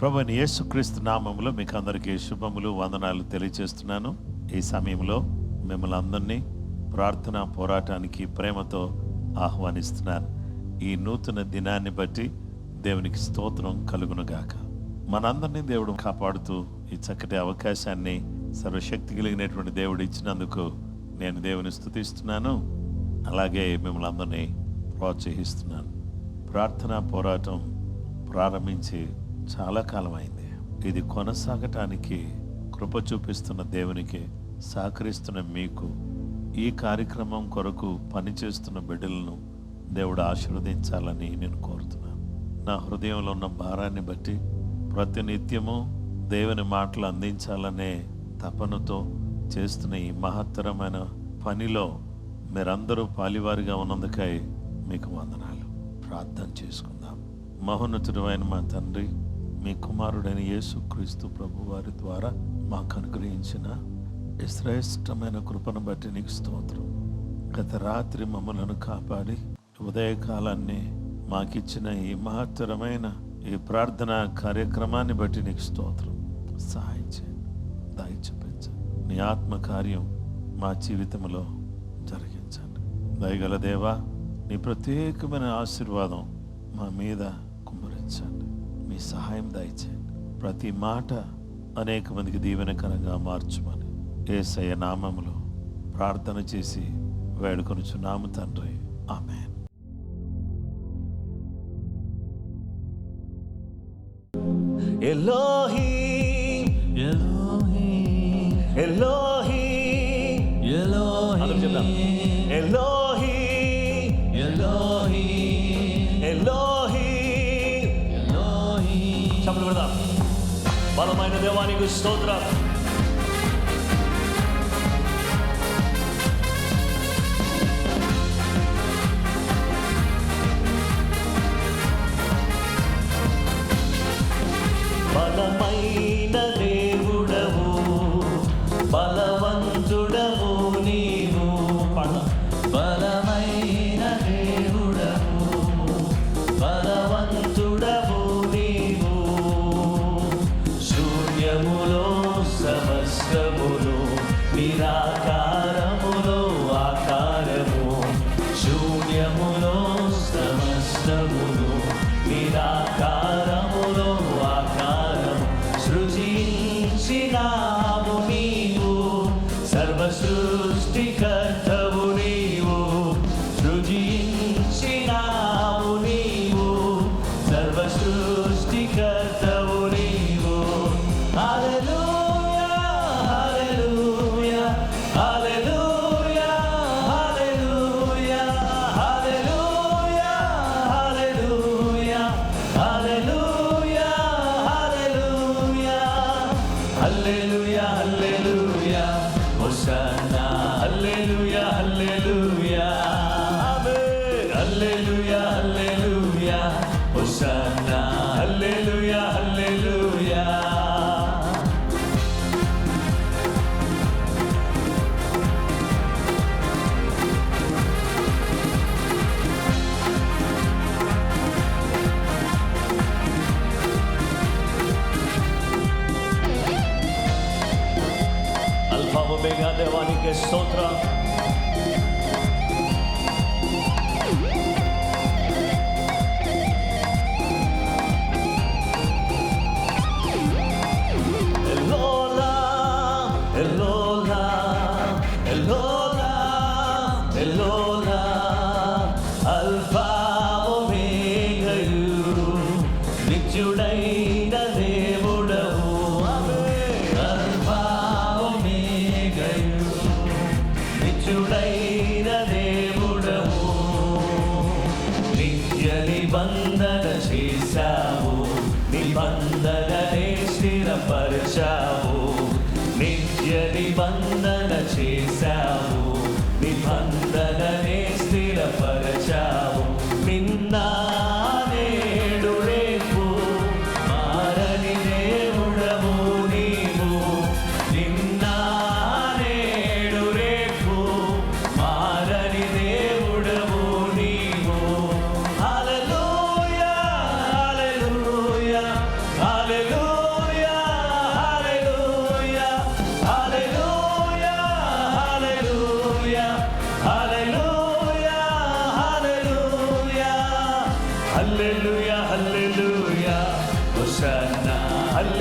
ప్రభువైన యేసుక్రీస్తు నామములో మీకు అందరికీ శుభములు, వందనాలు తెలియజేస్తున్నాను. ఈ సమయంలో మిమ్మల్ని అందరినీ ప్రార్థన పోరాటానికి ప్రేమతో ఆహ్వానిస్తున్నాను. ఈ నూతన దినాన్ని బట్టి దేవునికి స్తోత్రం కలుగునుగాక. మనందరినీ దేవుడు కాపాడుతూ ఈ చక్కటి అవకాశాన్ని సర్వశక్తి కలిగినటువంటి దేవుడు ఇచ్చినందుకు నేను దేవుని స్తుతిస్తున్నాను. అలాగే మిమ్మల్ని అందరినీ ప్రోత్సహిస్తున్నాను. ప్రార్థనా పోరాటం ప్రారంభించి చాలా కాలం అయింది. ఇది కొనసాగటానికి కృప చూపిస్తున్న దేవునికి, సహకరిస్తున్న మీకు, ఈ కార్యక్రమం కొరకు పనిచేస్తున్న బిడ్డలను దేవుడు ఆశీర్వదించాలని నేను కోరుతున్నాను. నా హృదయంలో ఉన్న భారాన్ని బట్టి ప్రతినిత్యము దేవుని మాటలు అందించాలనే తపనతో చేస్తున్న ఈ మహత్తరమైన పనిలో మీరందరూ పాలివారిగా ఉన్నందుకై మీకు వందనాలు. ప్రార్థన చేసుకుందాం. మహోన్నతుడు అయిన మా తండ్రి, మీ కుమారుడైన యేసుక్రీస్తు ప్రభు వారి ద్వారా మాకు అనుగ్రహించిన శ్రేష్టమైన కృపను బట్టి నీకు స్తోత్రం. గత రాత్రి మమ్మలను కాపాడి ఉదయకాలాన్ని మాకిచ్చిన ఈ మహత్తరమైన ఈ ప్రార్థనా కార్యక్రమాన్ని బట్టి నీకు స్తోత్రం. సహాయం చేయండి, దయ చూపించండి. నీ ఆత్మకార్యం మా జీవితంలో జరిగించండి. దయగల దేవా, నీ ప్రత్యేకమైన ఆశీర్వాదం మా మీద కుమ్మరించండి. మీ సహాయం దయచేయండి. ప్రతి మాట అనేక మందికి దీవెనకరంగా మార్చుమని యేసయ్య నామములో ప్రార్థన చేసి వేడుకొనుచున్నాము తండ్రి, ఆమేన్. ఎలోహీం ఎలోహీం ఎలోహీం ఎలోహీం ఎలోహీం ఎలోహీం ఎలోహీం ఎలోహీం. చప్పట్లు కొడదాం. బలమైన దేవానికి స్తోత్రం. బలమైన దేవుడవు, బలవంతుడవు నీవు. బలమైన దేవుడవు, బలవంతుడవు నీవు. శూన్యములో సమస్తములో, నిరాకారములో ఆకారము. శూన్యములో సమస్తములో, నిరాకారములో ఆకారము. సృజించినావు నీవు, సర్వ సృష్టికర్తవు నీవు. సృజించినావు నీవు, సర్వ సృష్టికర్తవు నీవు. హల్లెలూయా హల్లెలూయా హల్లెలూయా హల్లెలూయా హల్లెలూయా హల్లెలూయా హల్లెలూయా హల్లెలూయా హల్లెలూయా హల్లెలూయా హోసన్నా హల్లెలూయా హల్లెలూయా ఆమేన్ హల్లెలూయా హల్లెలూయా హోసన్నా హల్లెలూయా హల్లెలూయా. అల్ఫా ఒమేగా దేవానికి స్తోత్రం. ఎల్లోలా ఎల్లోలా ఎల్లోలా ఎల్లోలా అల్ఫా ఒమేగయు, నిత్యుడైన దేవుడవు. ఆమేన్. అల్ఫా ఒమేగయు,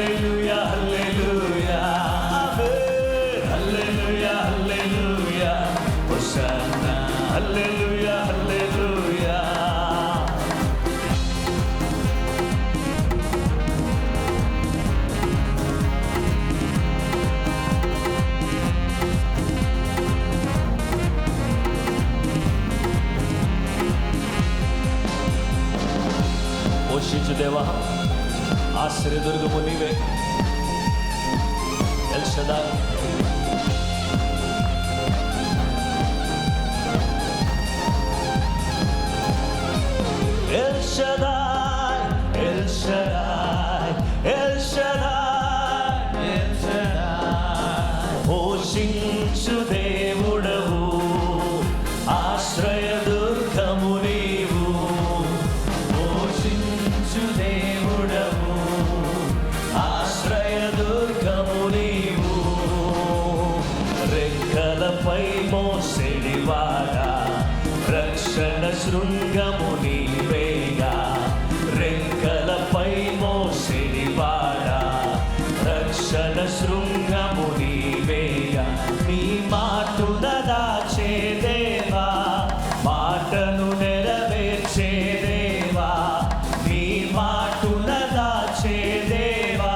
హల్లెలూయా హల్లెలూయా ఆమేన్ హల్లెలూయా హల్లెలూయా హోసన్నా హల్లెలూయా హల్లెలూయా పోషించు దేవా ఆశ్రయదుర్గము నీవే ఎల్ షదాయ్ ఎల్ షదాయ్ ఎల్ షదాయ్ ఎల్ షదాయ్ ఎల్ షడాయ్ పోషించు దేవుడవు ఆశ్రయదుర్గము నీవు పోషించు దేవుడవు ఆశ్రయదుర్గము నీవు రెక్కలపై మోసెడివాడా రక్షణ శృంగము నీవేగా రెక్కలపై మోసెడివాడా రక్షణ శృంగము నీవేగా నీ మాటున దాచేదేవా మాటను నెరవేర్చేదేవా నీ మాటున దాచేదేవా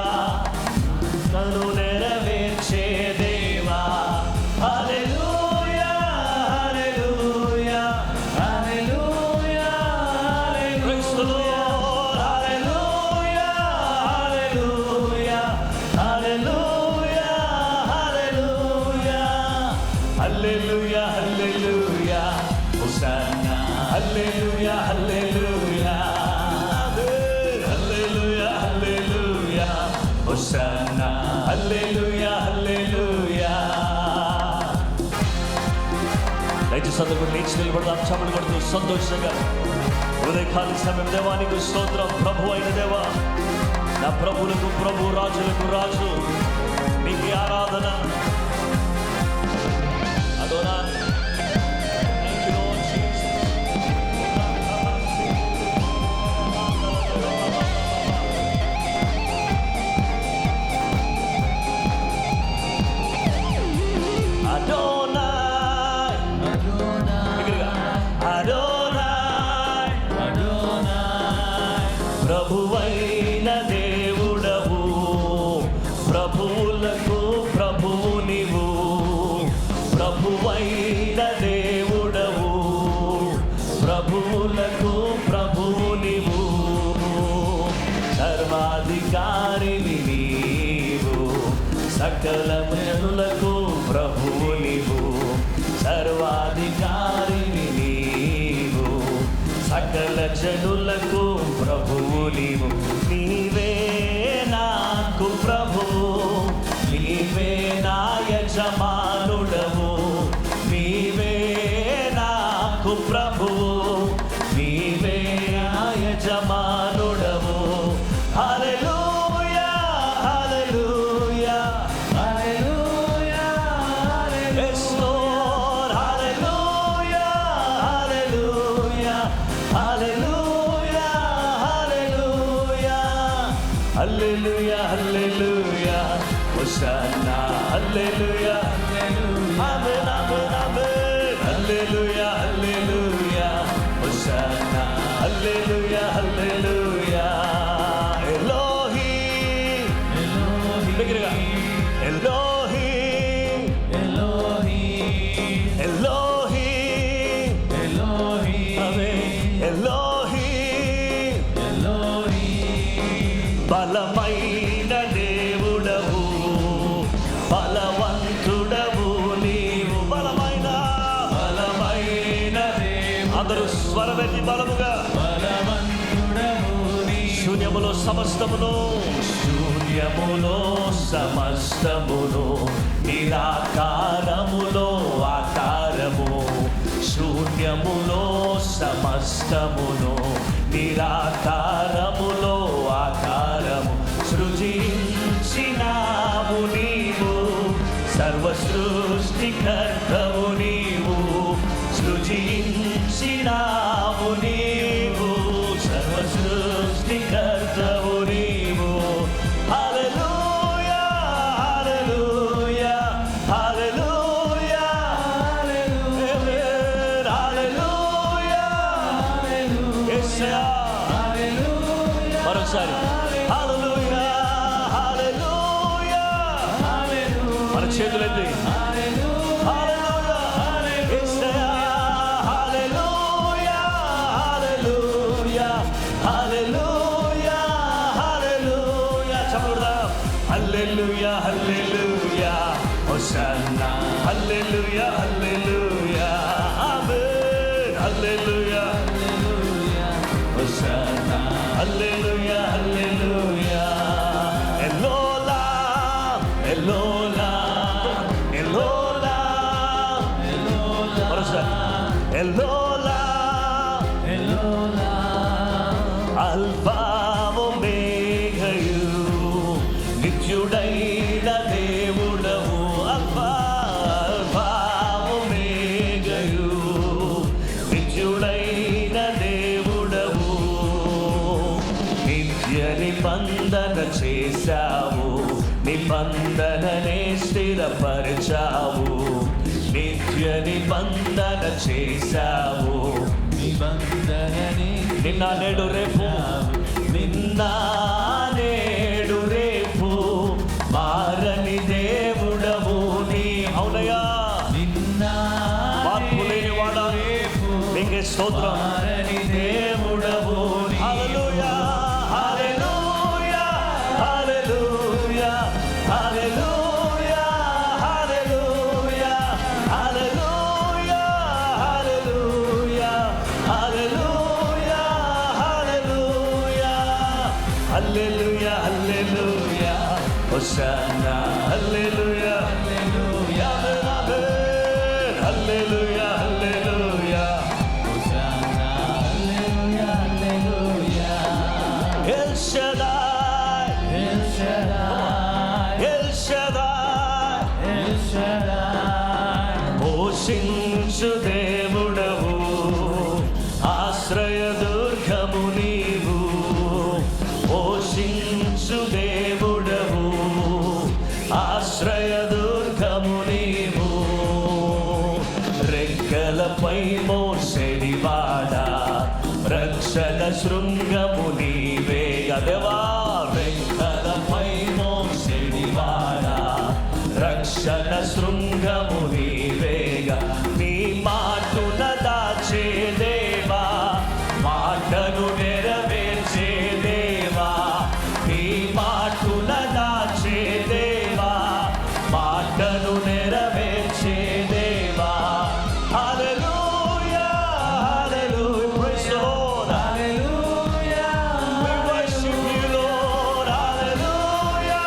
నన్ను నెరవేర్చేదేవా హల్లెలూయా హల్లెలూయా హల్లెలూయా Praise the Lord. Hallelujah, hallelujah, hallelujah, hallelujah, hallelujah, hallelujah, Hosanna, hallelujah, hallelujah, Amen. Hallelujah, hallelujah, Hosanna, hallelujah, hallelujah. దయచేసి అందరూ లేచి నిలబడదాం చప్పట్లు కొడుతూ సంతోషంగా ఉదయకాల సమయం దేవానికి స్తోత్రం ప్రభు అయిన దేవా నా ప్రభువులకు ప్రభు రాజులకు రాజు నీకు ఆరాధన Adonai Thank you, Lord Jesus. Adonai దగ్గరగా అదోనాయ్ అడోనాయ్ ప్రభువైన దేవుడవు ప్రభువులకు ప్రభువు నీవు ప్రభువైన దేవుడవు ప్రభువులకు ప్రభువు నీవు సర్వాధికారిని నీవు సకల జనులకు ప్రభువు నీవు సర్వాధికారిని నీవు సకల జనులకు ప్రభువు నీవు నీవే నాకు ప్రభువు నీవే నా యజమానుడవు నీవే నాకు ప్రభువు నీవే నా యజమానుడవు హల్లెలూయా హల్లెలూయా హల్లెలూయా Yes, Lord, hallelujah, hallelujah, hallelujah, hallelujah, hallelujah, hallelujah, Hosanna, hallelujah, amen, amen, amen, hallelujah, hallelujah, Hosanna, hallelujah, hallelujah, Elohim, దగ్గరగా Elohim, Elohim Elohim, Elohim Amen. Elohim, Elohim బలమైన దేవుడవు బలవంతుడవు నీవు బలమైన దేవుడు అందరూ స్వరమెత్తి బలముగా బలవంతుడవు నీవు శూన్యములో సమస్తమును నిరాకారములో ఆకారము శూన్యములో సమస్తమును నిరాకారములో ఆకారము సృజించినావు నీవు సర్వ సృష్టికర్తవు నీవు సృజించినావు నీవు సర్వ సృష్టికర్తవు నీవు హల్లెలూయా మన చేతులెత్తి హల్లెలూయా యేసయ్యా హల్లెలూయా హల్లెలూయా హల్లెలూయా హల్లెలూయా చప్పలుదాం హల్లెలూయా హల్లెలూయా హోసన్నా హల్లెలూయా హల్లెలూయా ఆమేన్ హల్లెలూయా హల్లెలూయా హోసన్నా హల్లెలూయా హల్లెలూయా ఎలోలా ఎలోలా ఎలోలా ఎలోలా ఎలోలా ఎలోలా అల్ఫా ఒమేగయు నిత్యుడైన దేవుడవు అల్ఫా ఒమేగయు నిత్యుడైన దేవుడవు నిత్య నిబంధన చేశావు నిబంధననే స్థిరపరిచావు నిత్య నిబంధన చేశావు నిబంధనని నిన్న నేడు రేపు నిన్న నేడు రేపు మారని దేవుడవు నీ అవునయ్యా నిన్న మార్పు లేని వాడా నీకే స్తోత్రం మారని దేవుడవు హల్లెలూయా హల్లెలూయా హల్లెలూయా హల్లెలూయా హల్లెలూయా హల్లెలూయా హల్లెలూయా హల్లెలూయా హల్లెలూయా హల్లెలూయా హల్లెలూయా హోసన్నా హల్లెలూయా హల్లెలూయా ఆమేన్ హల్లెలూయా హల్లెలూయా హోసన్నా హల్లెలూయా హల్లెలూయా ఎల్ షదాయ్ ఎల్ షడాయ్ ఎల్ షదాయ్ ఎల్ షడాయ్ పోషించు దేవుడవు ఆశ్రయ దుర్గము నీవు పోషించు దేవుడవు ఆశ్రయ దుర్గము నీవు రెక్కలపై మోసెడివాడా రక్షణ శృంగము నీవే అదేవా రెక్కలపై మోసెడివాడా రక్షణ శృంగము నీవేగా నీ మాటున దాచే దేవా మాటను నెరవేర్చే దేవా నీ మాటున దాచే దేవా మాటను నెరవేర్చే దేవా హల్లెలూయా హల్లెలూయా praise the lord hallelujah we worship you lord hallelujah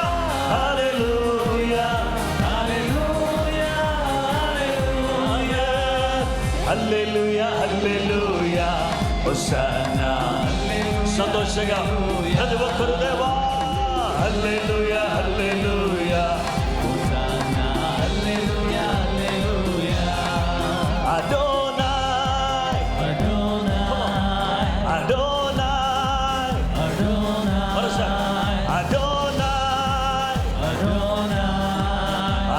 hallelujah హల్లెలూయా హల్లెలూయా హల్లెలూయా హోసన్నా సంతోషంగా ప్రతి ఒక్కరు దేవా హల్లెలూయా హల్లెలూయా హోసన్నా హల్లెలూయా హల్లెలూయా అదోనాయ్ అడోనాయ్ అదోనాయ్ అడోనాయ్ అదోనాయ్ అడోనాయ్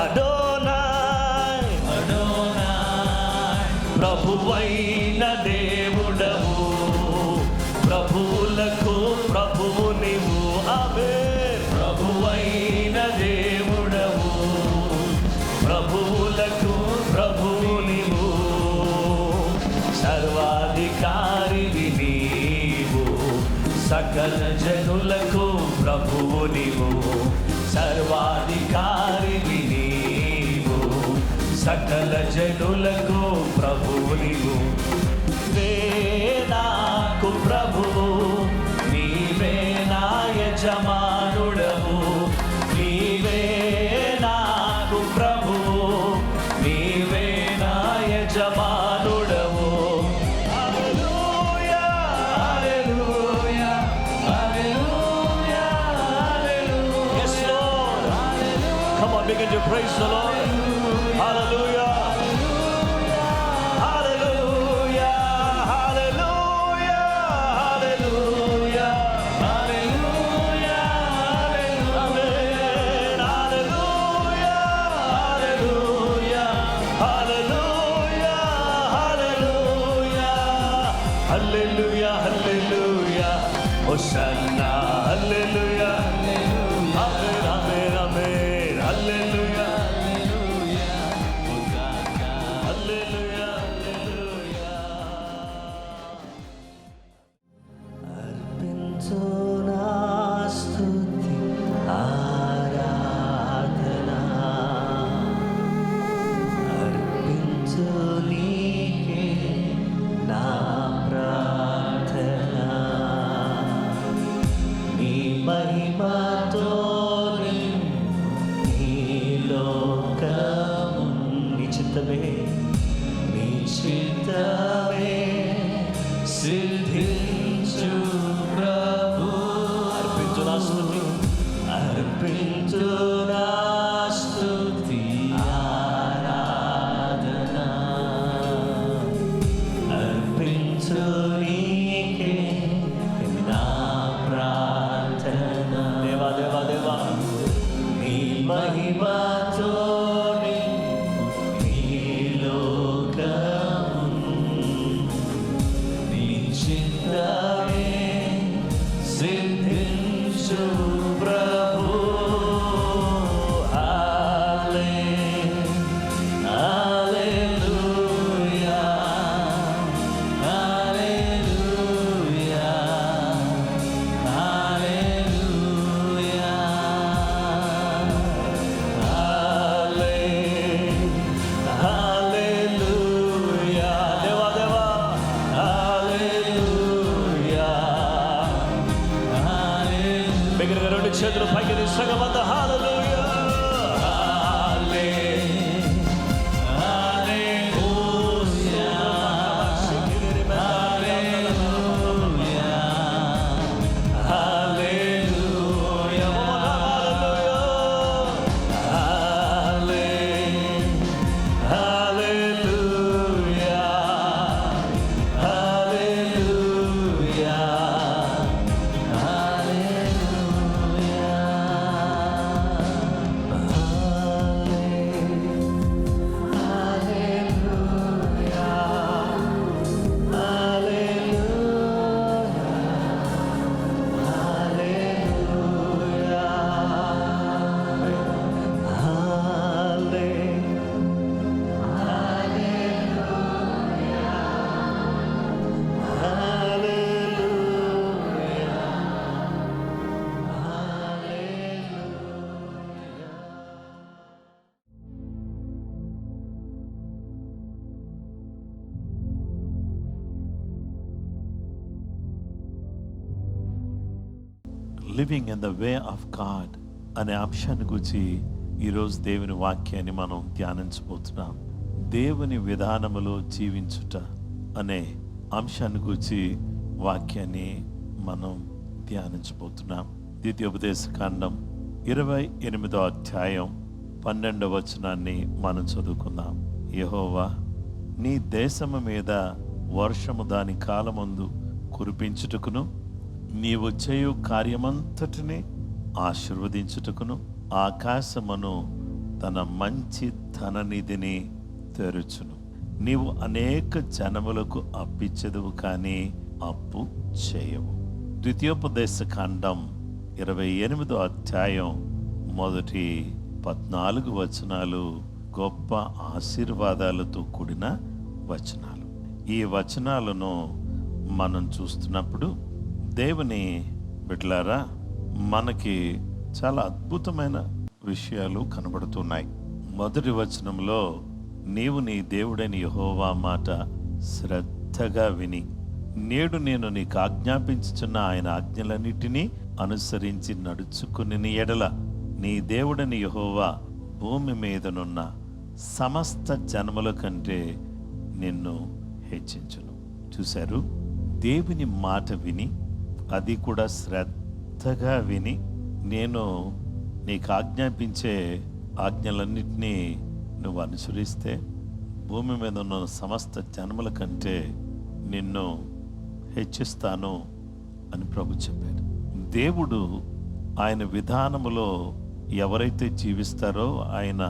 అదోనాయ్ అడోనాయ్ ప్రభువైన దేవుడవు ప్రభువులకు ప్రభువు నీవు ఆమేన్ ప్రభువైన దేవుడవు ప్రభువులకు ప్రభువు నీవు సర్వాధికారివి నీవు సకల జనులకు ప్రభువు నీవు సర్వాధికారివి నీవు సకల జనులకు ప్రభువు నీవు నాకు ప్రభువు నీవే నా యజమానుడవు నీవే నాకు ప్రభువు నీవే నా యజమానుడవు హల్లెలూయా హల్లెలూయా హల్లెలూయా హల్లెలూయా yes lord come on begin to praise the lord hallelujah hallelujah hallelujah hallelujah hallelujah Amen. Hallelujah. Hallelujah. Hallelujah. Hallelujah. Hallelujah. Hosanna. Hallelujah. Amen. Amen. Amen. Hallelujah. అర్పించునా స్తుతి ఆరాధన అర్పించు నీకే నా ప్రార్థన. దేవా దేవా దేవా నీ మహిమతో నీ లోకము నీ చిత్తమే సిద్ధించు ప్రభు. హల్లెలూయా హల్లెలూయా హల్లెలూయా హల్లెలూయా దేవా దేవా హల్లెలూయా హల్లెలూయా. బిగ్గరగా రెండు చేతులు పైకి సగమంత హల్లెలూయా living in the way of God అనే అంశాన్ని గురించి ఈరోజు దేవుని వాక్యాన్ని మనం ధ్యానించబోతున్నాం. దేవుని విధానములో జీవించుట అనే అంశాన్ని గురించి వాక్యాన్ని మనం ధ్యానించబోతున్నాం. ద్వితీయోపదేశ కాండం 28వ అధ్యాయం 12వ వచనాన్ని మనం చదువుకుందాం. యెహోవా నీ దేశము మీద వర్షము దాని కాలమందు కురిపించుటకును నీవు చేయు కార్యమంతటిని ఆశీర్వదించుటకును ఆకాశమును తన మంచి ధననిధిని తెరుచును. నీవు అనేక జనములకు అప్పిచ్చెదవు కానీ అప్పు చేయవు. ద్వితీయోపదేశ కాండం 28వ అధ్యాయం మొదటి 14 వచనాలు గొప్ప ఆశీర్వాదాలతో కూడిన వచనాలు. ఈ వచనాలను మనం చూస్తున్నప్పుడు దేవుని బిడ్డలారా మనకి చాలా అద్భుతమైన విషయాలు కనబడుతున్నాయి. మొదటి వచనంలో నీవు నీ దేవుడైన యెహోవా మాట శ్రద్ధగా విని నేడు నేను నీకు ఆజ్ఞాపించుచున్న ఆయన ఆజ్ఞలన్నిటినీ అనుసరించి నడుచుకుని ఎడల నీ దేవుడైన యెహోవా భూమి మీదనున్న సమస్త జనముల కంటే నిన్ను హెచ్చించును. చూశారు, దేవుని మాట విని అది కూడా శ్రద్ధగా విని నేను నీకు ఆజ్ఞాపించే ఆజ్ఞలన్నిటినీ నువ్వు అనుసరిస్తే భూమి మీద ఉన్న సమస్త జన్మల కంటే నిన్ను హెచ్చిస్తాను అని ప్రభు చెప్పాడు. దేవుడు ఆయన విధానములో ఎవరైతే జీవిస్తారో, ఆయన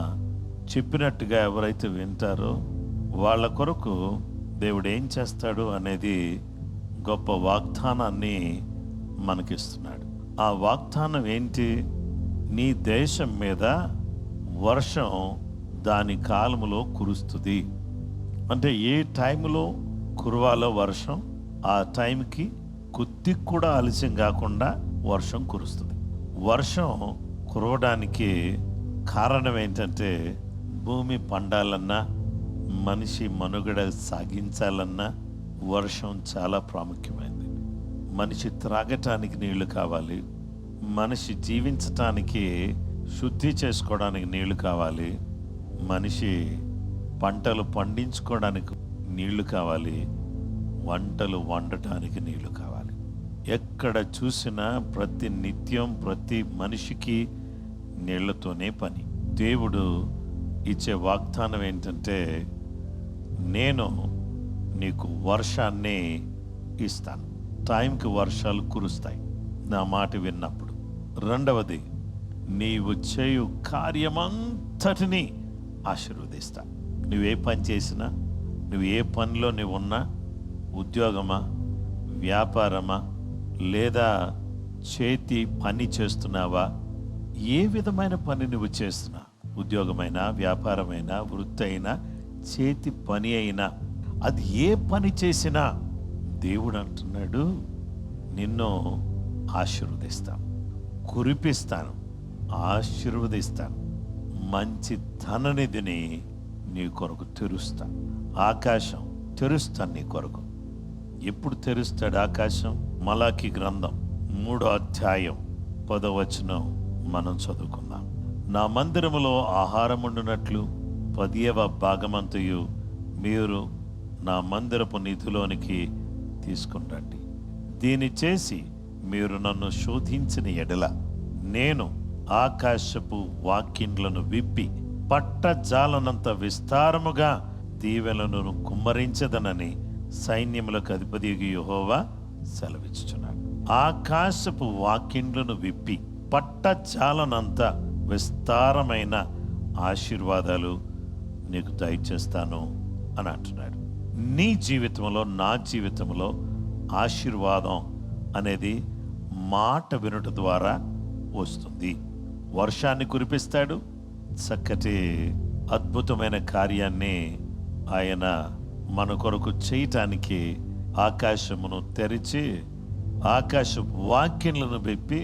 చెప్పినట్టుగా ఎవరైతే వింటారో వాళ్ళ కొరకు దేవుడు ఏం చేస్తాడు అనేది గొప్ప వాగ్దానాన్ని మనకిస్తున్నాడు. ఆ వాగ్దానం ఏంటి? నీ దేశం మీద వర్షం దాని కాలములో కురుస్తుంది. అంటే ఏ టైంలో కురవాలో వర్షం ఆ టైంకి కొద్ది కూడా ఆలస్యం కాకుండా వర్షం కురుస్తుంది. వర్షం కురవడానికి కారణం ఏంటంటే భూమి పండాలన్నా మనిషి మనుగడ సాగించాలన్నా వర్షం చాలా ప్రాముఖ్యమైనది. మనిషి త్రాగటానికి నీళ్లు కావాలి, మనిషి జీవించటానికి శుద్ధి చేసుకోవడానికి నీళ్లు కావాలి, మనిషి పంటలు పండించుకోవడానికి నీళ్లు కావాలి, వంటలు వండటానికి నీళ్లు కావాలి. ఎక్కడ చూసినా ప్రతి నిత్యం ప్రతి మనిషికి నీళ్లతోనే పని. దేవుడు ఇచ్చే వాగ్దానం ఏంటంటే, నేను నీకు వర్షాన్ని ఇస్తాను. టైంకి వర్షాలు కురుస్తాయి నా మాట విన్నప్పుడు. రెండవది, నీవు చేయు కార్యమంతటిని ఆశీర్వదిస్తా. నువ్వే పని చేసినా, నువ్వు ఏ పనిలో నువ్వు ఉన్నా, ఉద్యోగమా, వ్యాపారమా, లేదా చేతి పని చేస్తున్నావా, ఏ విధమైన పని నువ్వు చేస్తున్నా, ఉద్యోగమైనా, వ్యాపారమైనా, వృత్తి అయినా, చేతి పని అయినా, అది ఏ పని చేసినా దేవుడు అంటున్నాడు, నిన్ను ఆశీర్వదిస్తాను, కురిపిస్తాను, ఆశీర్వదిస్తాను, మంచి ధననిధిని నీ కొరకు తెరుస్తాను. ఆకాశం తెరుస్తాను నీ కొరకు. ఎప్పుడు తెరుస్తాడు ఆకాశం? మలాకి గ్రంథం 3వ అధ్యాయం 10వ వచనం మనం చదువుకుందాం. నా మందిరములో ఆహారం ఉండునట్లు 10వ భాగమంతయు మీరు నా మందిరపు నిధిలోనికి తీసుకురండి. దీని చేసి మీరు నన్ను శోధించిన ఎడల నేను ఆకాశపు వాకిండ్లను విప్పి పట్టజాలనంత విస్తారముగా దీవెనలను కుమ్మరించదనని సైన్యములకు అధిపతియగు యెహోవా సెలవిచ్చుచున్నాడు. ఆకాశపు వాకిండ్లను విప్పి పట్టజాలనంత విస్తారమైన ఆశీర్వాదాలు నీకు దయచేస్తాను అని అంటున్నాడు. నీ జీవితంలో, నా జీవితంలో ఆశీర్వాదం అనేది మాట వినుట ద్వారా వస్తుంది. వర్షాన్ని కురిపిస్తాడు. చక్కటి అద్భుతమైన కార్యాన్ని ఆయన మన కొరకు చేయటానికి ఆకాశమును తెరిచి ఆకాశపు వాక్యములను విప్పి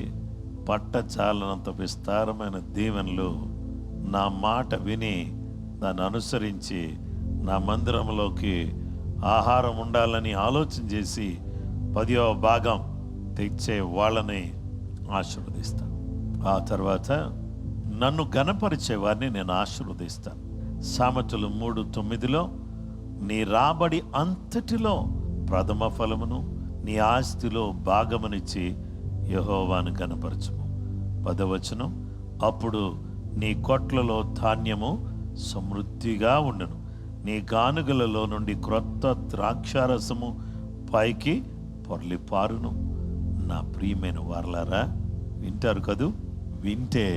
పట్టజాలనంత విస్తారమైన దీవెనలు నా మాట విని దాన్ని అనుసరించి నా మందిరంలోకి ఆహారం ఉండాలని ఆలోచన చేసి 10వ భాగం తెచ్చే వాళ్ళని ఆశీర్వదిస్తాను. ఆ తర్వాత నన్ను గణపరిచే వారిని నేను ఆశీర్వదిస్తాను. సామెతలు 3:9 నీ రాబడి అంతటిలో ప్రథమ ఫలమును నీ ఆస్తిలో భాగమునిచ్చి యెహోవాను గణపరచుము. 10వ వచనం, అప్పుడు నీ కొట్లలో ధాన్యము సమృద్ధిగా ఉండును, నీ గానుగలలో నుండి క్రొత్త ద్రాక్షారసము పైకి పొర్లిపారును. నా ప్రియమైన వారలారా, వింటారు కదూ? వింటే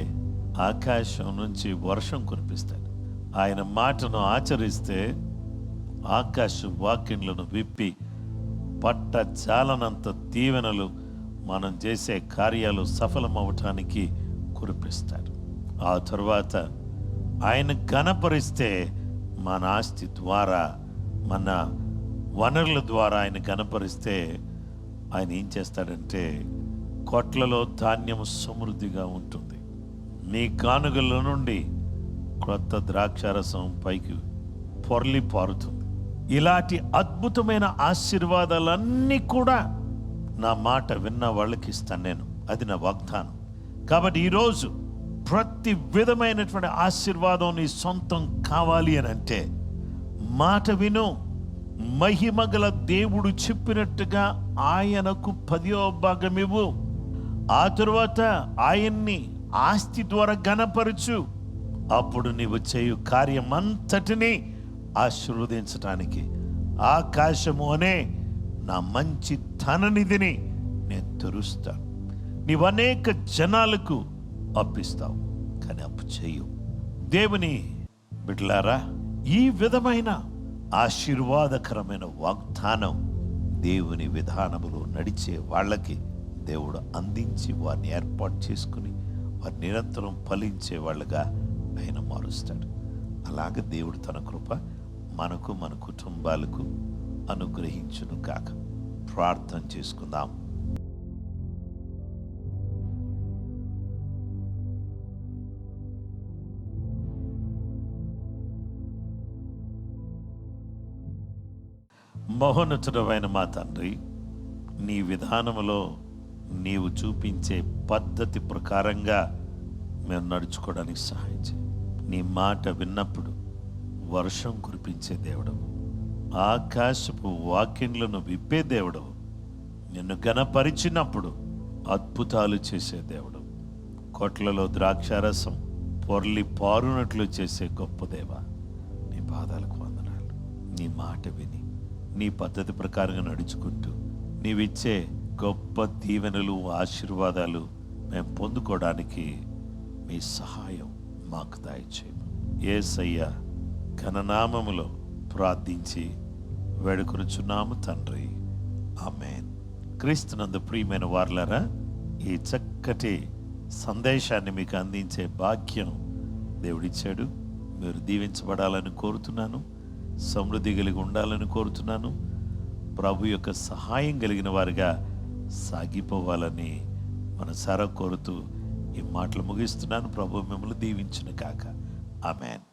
ఆకాశం నుంచి వర్షం కురిపిస్తాడు. ఆయన మాటను ఆచరిస్తే ఆకాశ వాక్యములను విప్పి పట్టజాలనంత దీవెనలు మనం చేసే కార్యాలు సఫలమవటానికి కురిపిస్తాడు. ఆ తర్వాత ఆయన గణపరిస్తే మన ఆస్తి ద్వారా, మన వనరుల ద్వారా ఆయన గణపరిస్తే ఆయన ఏం చేస్తాడంటే కొట్లలో ధాన్యం సమృద్ధిగా ఉంటుంది, నీ గానుగల నుండి క్రొత్త ద్రాక్షారసం పైకి పొర్లి పారుతుంది. ఇలాంటి అద్భుతమైన ఆశీర్వాదాలన్నీ కూడా నా మాట విన్న వాళ్ళకి ఇస్తాను నేను. అది నా వాగ్దానం. కాబట్టి ఈరోజు ప్రతి విధమైనటువంటి ఆశీర్వాదం నీ సొంతం కావాలి అని అంటే మాట విను. మహిమగల దేవుడు చెప్పినట్టుగా ఆయనకు 10వ భాగం ఇవ్వు. ఆ తరువాత ఆయన్ని ఆస్తి ద్వారా ఘనపరచు. అప్పుడు నీవు చేయు కార్యమంతటిని ఆశీర్వదించటానికి ఆకాశము అనే నా మంచి ధననిధిని నేను తెరుస్తాను. నీవు అనేక జనాలకు అప్పిస్తావు, కానీ అప్పు చేయు. దేవుని బిడ్డలారా, ఈ విధమైన ఆశీర్వాదకరమైన వాగ్దానం దేవుని విధానములో నడిచే వాళ్ళకి దేవుడు అందించి వారిని ఏర్పాటు చేసుకుని వారు నిరంతరం ఫలించే వాళ్ళుగా ఆయన మారుస్తాడు. అలాగే దేవుడు తన కృప మనకు, మన కుటుంబాలకు అనుగ్రహించును కాక. ప్రార్థన చేసుకుందాం. మహోన్నతుడైన మా తండ్రి, నీ విధానములో నీవు చూపించే పద్ధతి ప్రకారంగా మేము నడుచుకోవడానికి సహాయం చేయి. నీ మాట విన్నప్పుడు వర్షం కురిపించే దేవుడు, ఆకాశపు వాక్యములను విప్పే దేవుడు, నిన్ను ఘనపరిచినప్పుడు అద్భుతాలు చేసే దేవుడు, కొట్లలో ద్రాక్షారసం పొర్లి పారునట్లు చేసే గొప్ప దేవ, నీ పాదాలకు వందనాలు. నీ మాట విని నీ పద్ధతి ప్రకారంగా నడుచుకుంటూ నీవిచ్చే గొప్ప దీవెనలు ఆశీర్వాదాలు మేము పొందుకోవడానికి మీ సహాయం మాకు దయచేయము. యేసయ్య ఘననామములో ప్రార్థించి వేడుకొనుచున్నాము తండ్రి, ఆమేన్. క్రీస్తునందు ప్రియమైన వారలారా, ఈ చక్కటి సందేశాన్ని మీకు అందించే భాగ్యం దేవుడిచ్చాడు. మీరు దీవించబడాలని కోరుతున్నాను, సమృద్ధి కలిగి ఉండాలని కోరుతున్నాను, ప్రభు యొక్క సహాయం కలిగిన వారిగా సాగిపోవాలని మనసారా కోరుతూ ఈ మాటలు ముగిస్తున్నాను. ప్రభు మిమ్మల్ని దీవించును కాక. ఆమేన్.